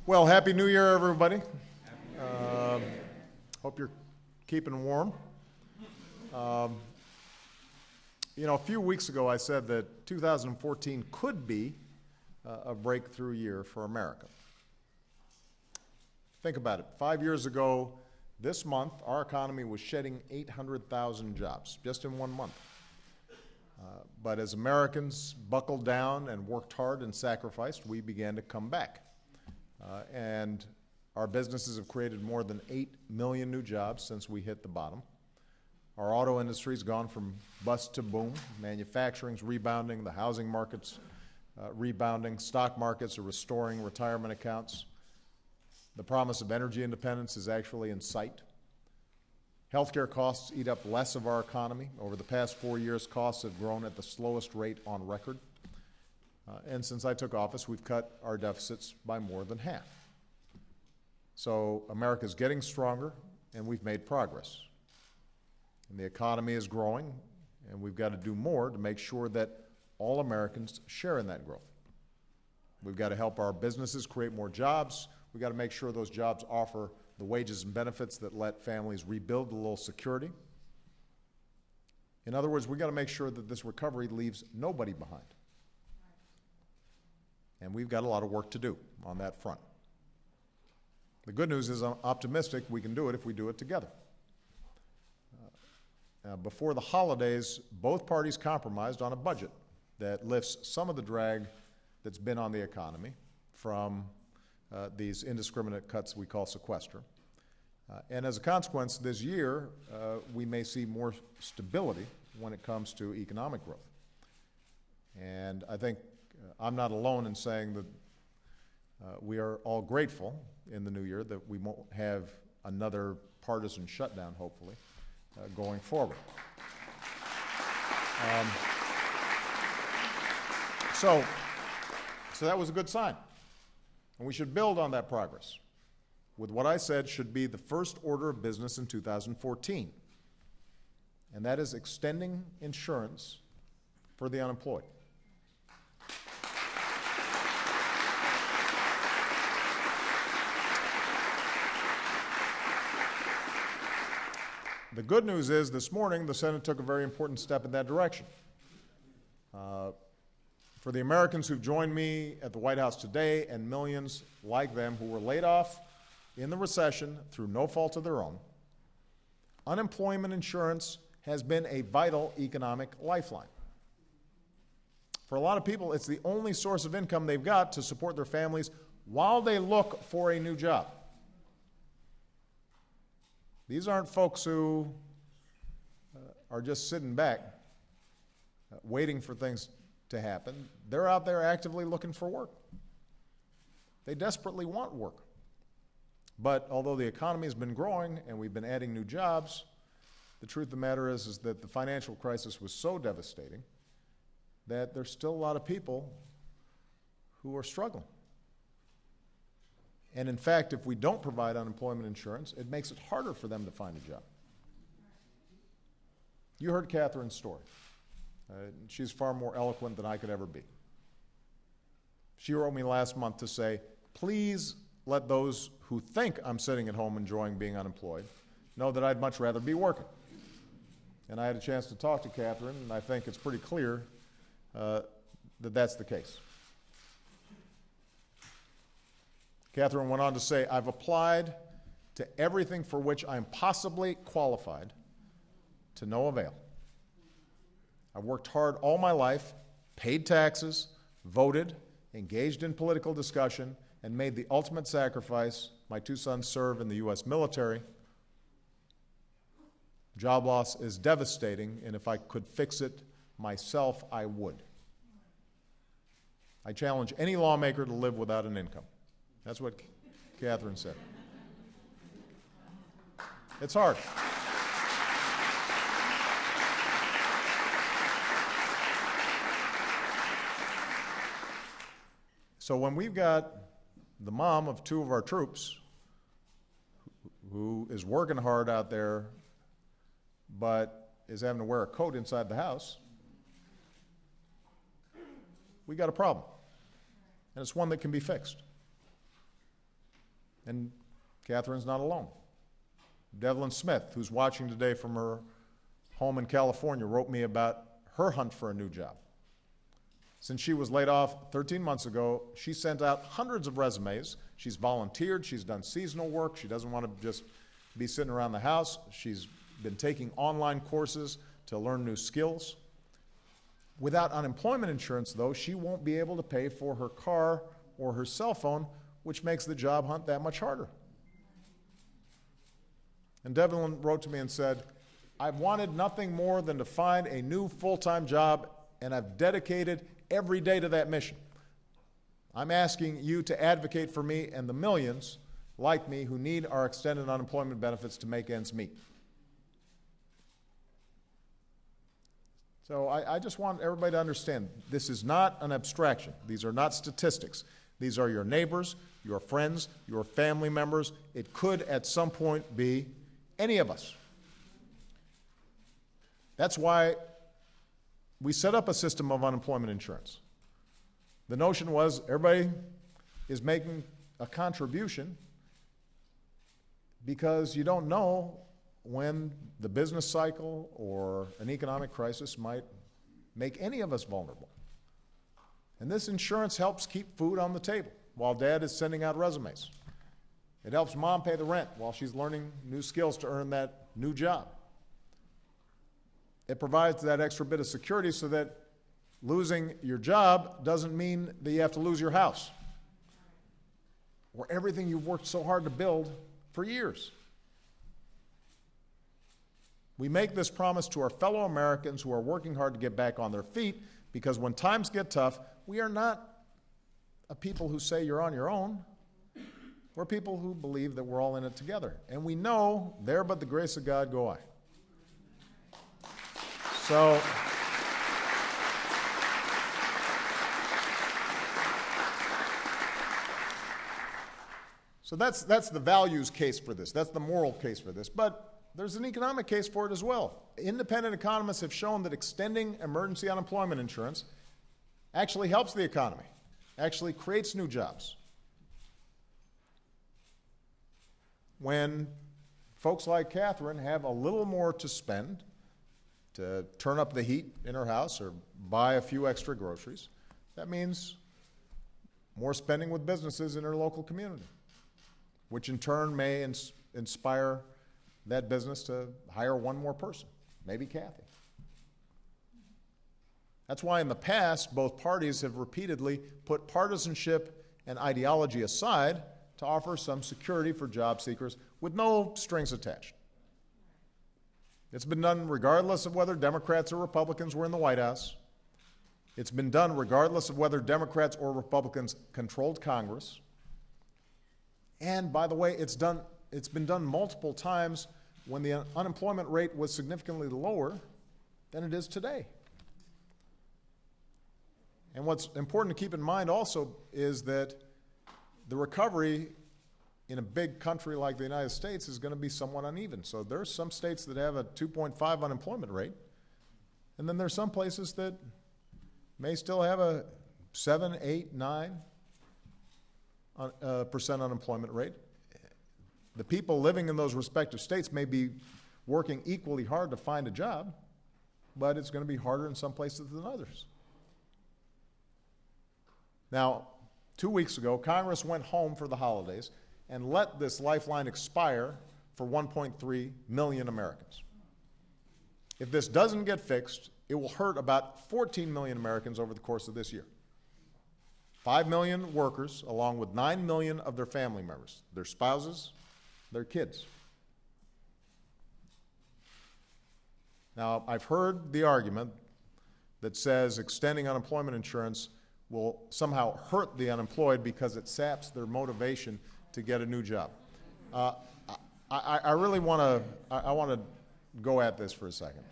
Well, Happy New Year, everybody. Hope you're keeping warm. A few weeks ago I said that 2014 could be a breakthrough year for America. Think about it. 5 years ago, this month, our economy was shedding 800,000 jobs, just in 1 month. But as Americans buckled down and worked hard and sacrificed, we began to come back. And our businesses have created more than 8 million new jobs since we hit the bottom. Our auto industry's gone from bust to boom. Manufacturing's rebounding, the housing market's rebounding, stock markets are restoring retirement accounts. The promise of energy independence is actually in sight. Healthcare costs eat up less of our economy. Over the past 4 years, costs have grown at the slowest rate on record. And since I took office, we've cut our deficits by more than half. So America's getting stronger, and we've made progress. And the economy is growing, and we've got to do more to make sure that all Americans share in that growth. We've got to help our businesses create more jobs. We've got to make sure those jobs offer the wages and benefits that let families rebuild a little security. In other words, we've got to make sure that this recovery leaves nobody behind. And we've got a lot of work to do on that front. The good news is I'm optimistic we can do it if we do it together. Before the holidays, both parties compromised on a budget that lifts some of the drag that's been on the economy from these indiscriminate cuts we call sequester. And as a consequence, this year, we may see more stability when it comes to economic growth. And I think I'm not alone in saying that we are all grateful in the new year that we won't have another partisan shutdown, hopefully, going forward. So that was a good sign. And we should build on that progress with what I said should be the first order of business in 2014. And that is extending insurance for the unemployed. The good news is this morning the Senate took a very important step in that direction. For the Americans who've joined me at the White House today and millions like them who were laid off in the recession through no fault of their own, unemployment insurance has been a vital economic lifeline. For a lot of people, it's the only source of income they've got to support their families while they look for a new job. These aren't folks who are just sitting back waiting for things to happen. They're out there actively looking for work. They desperately want work. But although the economy has been growing and we've been adding new jobs, the truth of the matter is that the financial crisis was so devastating that there's still a lot of people who are struggling. And in fact, if we don't provide unemployment insurance, it makes it harder for them to find a job. You heard Catherine's story. She's far more eloquent than I could ever be. She wrote me last month to say, please let those who think I'm sitting at home enjoying being unemployed know that I'd much rather be working. And I had a chance to talk to Catherine, and I think it's pretty clear that that's the case. Catherine went on to say, I've applied to everything for which I'm possibly qualified, to no avail. I've worked hard all my life, paid taxes, voted, engaged in political discussion, and made the ultimate sacrifice. My 2 sons serve in the U.S. military. Job loss is devastating, and if I could fix it myself, I would. I challenge any lawmaker to live without an income. That's what Catherine said. It's hard. So when we've got the mom of 2 of our troops who is working hard out there but is having to wear a coat inside the house, we got a problem. And it's one that can be fixed. And Catherine's not alone. Devlin Smith, who's watching today from her home in California, wrote me about her hunt for a new job. Since she was laid off 13 months ago, she sent out hundreds of resumes. She's volunteered. She's done seasonal work. She doesn't want to just be sitting around the house. She's been taking online courses to learn new skills. Without unemployment insurance, though, she won't be able to pay for her car or her cell phone, which makes the job hunt that much harder. And Devlin wrote to me and said, "I've wanted nothing more than to find a new full-time job, and I've dedicated every day to that mission. I'm asking you to advocate for me and the millions like me who need our extended unemployment benefits to make ends meet." So I just want everybody to understand, this is not an abstraction. These are not statistics. These are your neighbors, your friends, your family members. It could at some point be any of us. That's why we set up a system of unemployment insurance. The notion was everybody is making a contribution because you don't know when the business cycle or an economic crisis might make any of us vulnerable. And this insurance helps keep food on the table while Dad is sending out resumes. It helps Mom pay the rent while she's learning new skills to earn that new job. It provides that extra bit of security so that losing your job doesn't mean that you have to lose your house or everything you've worked so hard to build for years. We make this promise to our fellow Americans who are working hard to get back on their feet, because when times get tough, we are not a people who say you're on your own. We're people who believe that we're all in it together. And we know, there but the grace of God go I. So that's the values case for this. That's the moral case for this. But there's an economic case for it as well. Independent economists have shown that extending emergency unemployment insurance actually helps the economy, actually creates new jobs. When folks like Catherine have a little more to spend to turn up the heat in her house or buy a few extra groceries, that means more spending with businesses in her local community, which in turn may inspire that business to hire one more person, maybe Kathy. That's why in the past, both parties have repeatedly put partisanship and ideology aside to offer some security for job seekers with no strings attached. It's been done regardless of whether Democrats or Republicans were in the White House. It's been done regardless of whether Democrats or Republicans controlled Congress. And by the way, it's been done multiple times when the unemployment rate was significantly lower than it is today. And what's important to keep in mind also is that the recovery in a big country like the United States is going to be somewhat uneven. So there's some states that have a 2.5 unemployment rate, and then there's some places that may still have a 7, 8, 9% unemployment rate. The people living in those respective states may be working equally hard to find a job, but it's going to be harder in some places than others. Now, 2 weeks ago, Congress went home for the holidays and let this lifeline expire for 1.3 million Americans. If this doesn't get fixed, it will hurt about 14 million Americans over the course of this year. 5 million workers, along with 9 million of their family members, their spouses, their kids. Now, I've heard the argument that says extending unemployment insurance will somehow hurt the unemployed because it saps their motivation to get a new job. I really want to go at this for a second.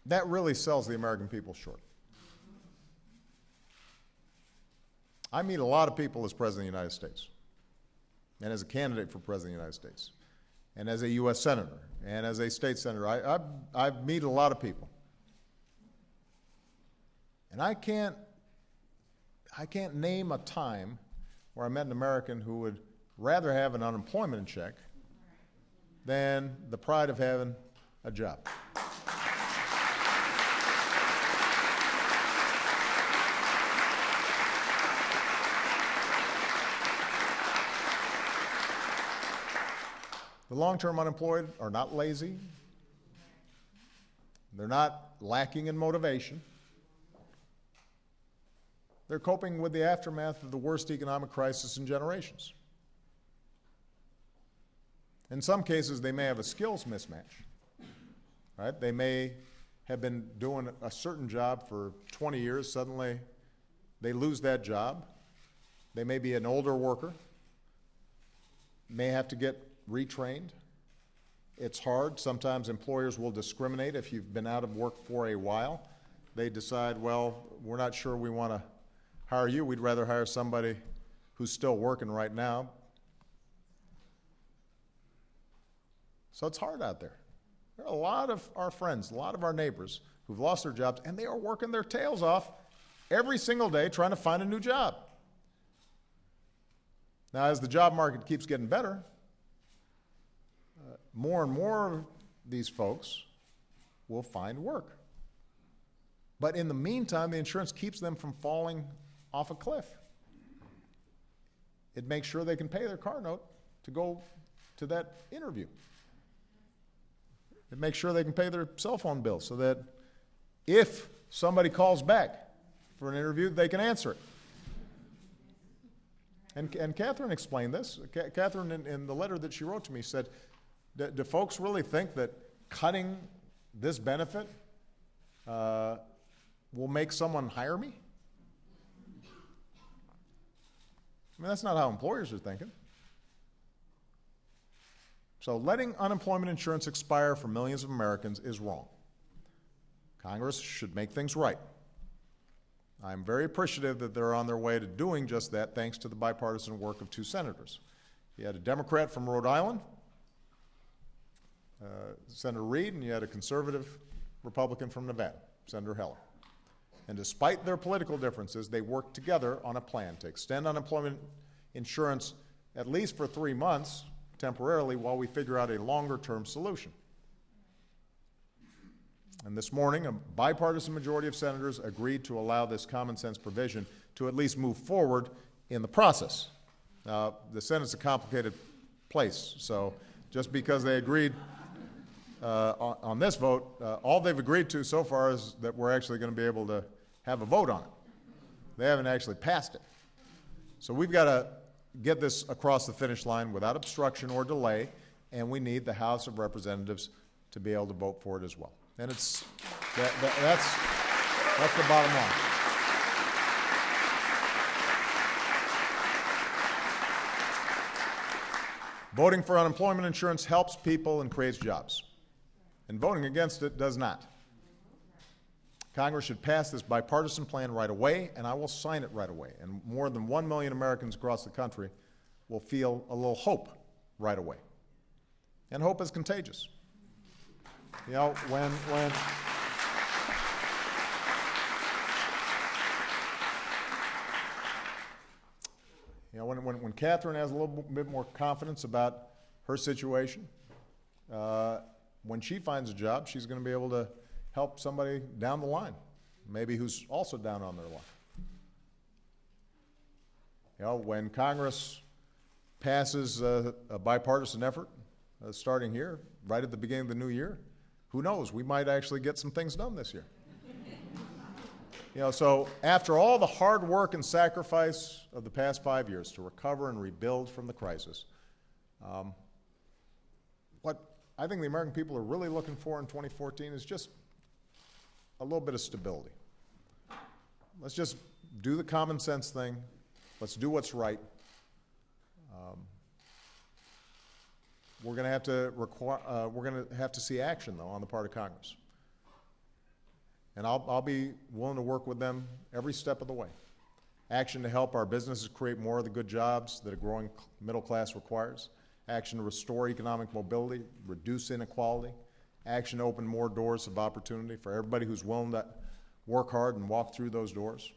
That really sells the American people short. I meet a lot of people as President of the United States and as a candidate for President of the United States. and as a U.S. Senator, and as a state senator, I meet a lot of people. And I can't name a time where I met an American who would rather have an unemployment check than the pride of having a job. The long-term unemployed are not lazy. They're not lacking in motivation. They're coping with the aftermath of the worst economic crisis in generations. In some cases, they may have a skills mismatch. Right? They may have been doing a certain job for 20 years. Suddenly, they lose that job. They may be an older worker, may have to get retrained. It's hard. Sometimes employers will discriminate if you've been out of work for a while. They decide, well, we're not sure we want to hire you. We'd rather hire somebody who's still working right now. So it's hard out there. There are a lot of our friends, a lot of our neighbors who've lost their jobs, and they are working their tails off every single day trying to find a new job. Now, as the job market keeps getting better, more and more of these folks will find work. But in the meantime, the insurance keeps them from falling off a cliff. It makes sure they can pay their car note to go to that interview. It makes sure they can pay their cell phone bill so that if somebody calls back for an interview, they can answer it. And Catherine explained this. Catherine, in the letter that she wrote to me, said, do folks really think that cutting this benefit will make someone hire me? I mean, that's not how employers are thinking. So letting unemployment insurance expire for millions of Americans is wrong. Congress should make things right. I'm very appreciative that they're on their way to doing just that, thanks to the bipartisan work of two senators. You had a Democrat from Rhode Island, Senator Reid, and you had a conservative Republican from Nevada, Senator Heller. And despite their political differences, they worked together on a plan to extend unemployment insurance at least for 3 months temporarily while we figure out a longer-term solution. And this morning, a bipartisan majority of senators agreed to allow this common-sense provision to at least move forward in the process. Now, the Senate's a complicated place, so just because they agreed on this vote, all they've agreed to so far is that we're actually going to be able to have a vote on it. They haven't actually passed it. So we've got to get this across the finish line without obstruction or delay, and we need the House of Representatives to be able to vote for it as well. And that's the bottom line. Voting for unemployment insurance helps people and creates jobs. And voting against it does not. Congress should pass this bipartisan plan right away, and I will sign it right away. And more than 1 million Americans across the country will feel a little hope right away. And hope is contagious. You know, when Catherine has a little bit more confidence about her situation, when she finds a job, she's going to be able to help somebody down the line, maybe who's also down on their luck. You know, when Congress passes a bipartisan effort, starting here, right at the beginning of the new year, who knows, we might actually get some things done this year. You know, so after all the hard work and sacrifice of the past 5 years to recover and rebuild from the crisis, what I think the American people are really looking for in 2014 is just a little bit of stability. Let's just do the common sense thing. Let's do what's right. We're going to have to see action, though, on the part of Congress. And I'll be willing to work with them every step of the way. Action to help our businesses create more of the good jobs that a growing middle class requires. action to restore economic mobility, reduce inequality, action to open more doors of opportunity for everybody who's willing to work hard and walk through those doors.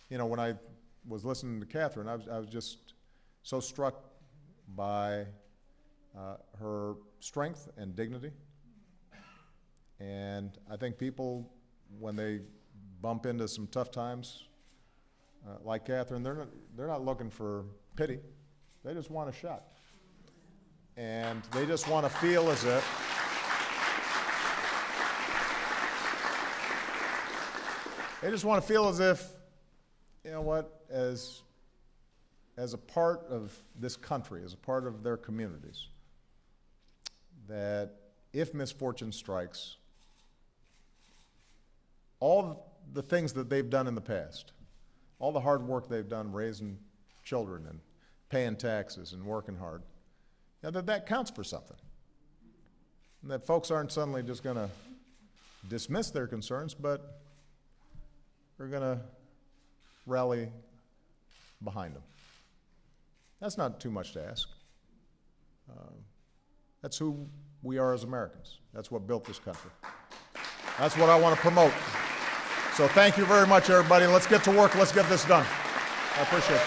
You know, when I was listening to Catherine, I was just so struck by her strength and dignity. And I think people, when they bump into some tough times, like Catherine, they're not looking for pity. They just want a shot. And they just want to feel as if you know what, as a part of this country, as a part of their communities, that if misfortune strikes, all the things that they've done in the past, all the hard work they've done raising children and paying taxes and working hard, you know, that counts for something. And that folks aren't suddenly just going to dismiss their concerns, but they're going to rally behind them. That's not too much to ask. That's who we are as Americans. That's what built this country. That's what I want to promote. So thank you very much, everybody. Let's get to work. Let's get this done. I appreciate it.